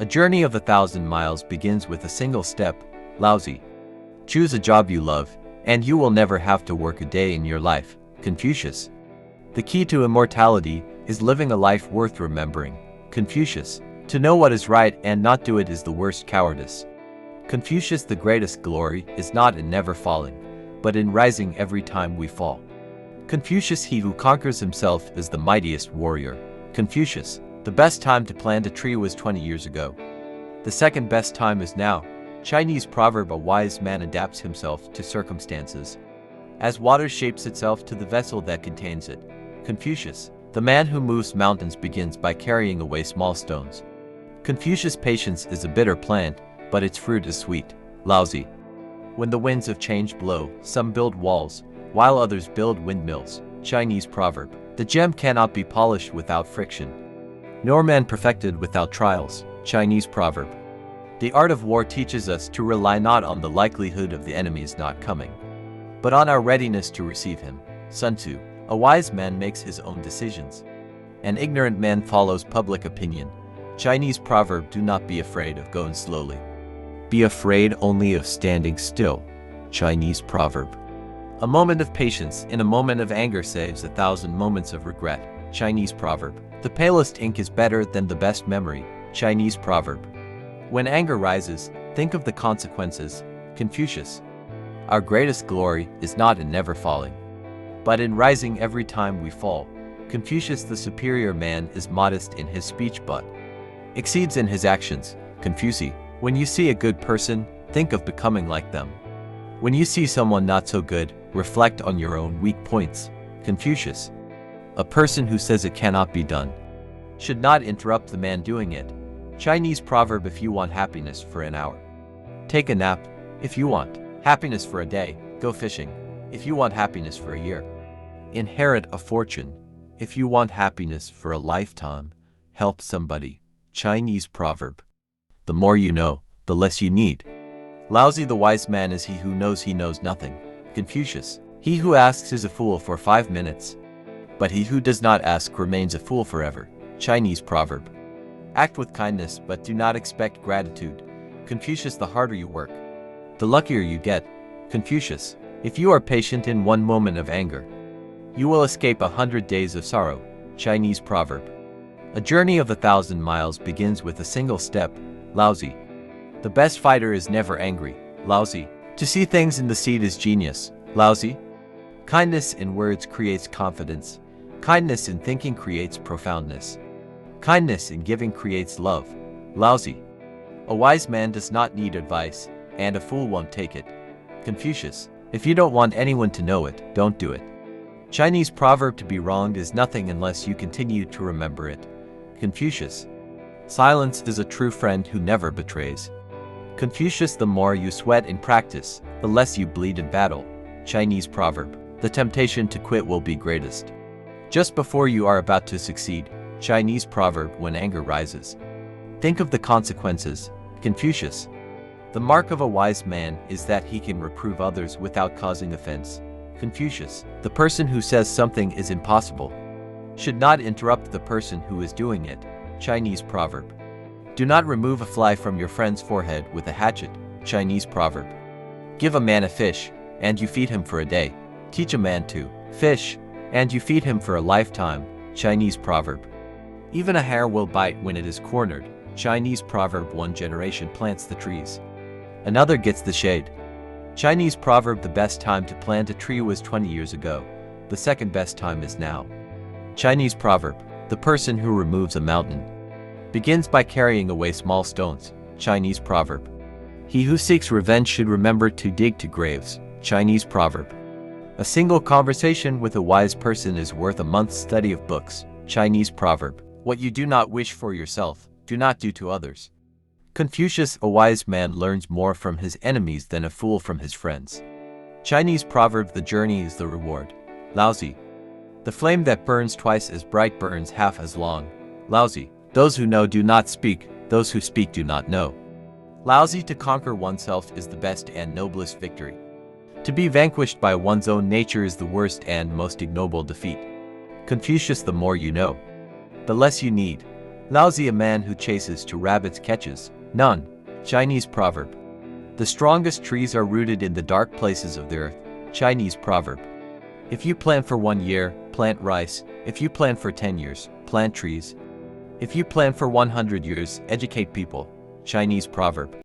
A journey of 1,000 miles begins with a single step. Lousy. Choose a job you love, and you will never have to work a day in your life. Confucius. The key to immortality is living a life worth remembering. Confucius. To know what is right and not do it is the worst cowardice. Confucius. The greatest glory is not in never falling, but in rising every time we fall. Confucius. He who conquers himself is the mightiest warrior. Confucius. The best time to plant a tree was 20 years ago. The second best time is now. Chinese proverb. A wise man adapts himself to circumstances, as water shapes itself to the vessel that contains it. Confucius. The man who moves mountains begins by carrying away small stones. Confucius. Patience is a bitter plant, but its fruit is sweet. Lousy. When the winds of change blow, some build walls, while others build windmills. Chinese proverb. The gem cannot be polished without friction, nor man perfected without trials. Chinese proverb. The art of war teaches us to rely not on the likelihood of the enemy's not coming, but on our readiness to receive him. Sun Tzu. A wise man makes his own decisions. An ignorant man follows public opinion. Chinese proverb. Do not be afraid of going slowly. Be afraid only of standing still. Chinese proverb. A moment of patience in a moment of anger saves 1,000 moments of regret. Chinese proverb. The palest ink is better than the best memory. Chinese proverb. When anger rises, think of the consequences. Confucius. Our greatest glory is not in never falling, but in rising every time we fall. Confucius. The superior man is modest in his speech but exceeds in his actions. Confucius. When you see a good person, think of becoming like them. When you see someone not so good, reflect on your own weak points. Confucius. A person who says it cannot be done should not interrupt the man doing it. Chinese proverb. If you want happiness for an hour, take a nap. If you want happiness for a day, go fishing. If you want happiness for a year, inherit a fortune. If you want happiness for a lifetime, help somebody. Chinese proverb. The more you know, the less you need. Lousy. The wise man is he who knows nothing. Confucius. He who asks is a fool for 5 minutes, but he who does not ask remains a fool forever. Chinese proverb. Act with kindness, but do not expect gratitude. Confucius. The harder you work, the luckier you get. Confucius. If you are patient in one moment of anger, you will escape 100 days of sorrow. Chinese proverb. A journey of 1,000 miles begins with a single step. Lousy. The best fighter is never angry. Lousy. To see things in the seed is genius. Lousy. Kindness in words creates confidence. Kindness in thinking creates profoundness. Kindness in giving creates love. Lousy. A wise man does not need advice, and a fool won't take it. Confucius. If you don't want anyone to know it, don't do it. Chinese proverb. To be wronged is nothing unless you continue to remember it. Confucius. Silence is a true friend who never betrays. Confucius. The more you sweat in practice, the less you bleed in battle. Chinese proverb. The temptation to quit will be greatest just before you are about to succeed. Chinese proverb. When anger rises, think of the consequences. Confucius. The mark of a wise man is that he can reprove others without causing offense. Confucius. The person who says something is impossible should not interrupt the person who is doing it. Chinese proverb. Do not remove a fly from your friend's forehead with a hatchet. Chinese proverb. Give a man a fish, and you feed him for a day. Teach a man to fish, and you feed him for a lifetime. Chinese proverb. Even a hare will bite when it is cornered. Chinese proverb. One generation plants the trees, another gets the shade. Chinese proverb. The best time to plant a tree was 20 years ago. The second best time is now. Chinese proverb. The person who removes a mountain begins by carrying away small stones. Chinese proverb. He who seeks revenge should remember to dig two graves. Chinese proverb. A single conversation with a wise person is worth a month's study of books. Chinese proverb. What you do not wish for yourself, do not do to others. Confucius. A wise man learns more from his enemies than a fool from his friends. Chinese proverb. The journey is the reward. Lousy. The flame that burns twice as bright burns half as long. Lousy. Those who know do not speak, those who speak do not know. Lousy. To conquer oneself is the best and noblest victory. To be vanquished by one's own nature is the worst and most ignoble defeat. Confucius. The more you know, the less you need. Lousy a man who chases two rabbits catches none. Chinese proverb. The strongest trees are rooted in the dark places of the earth. Chinese proverb. If you plan for 1 year, plant rice. If you plan for 10 years, plant trees. If you plan for 100 years, educate people. Chinese proverb.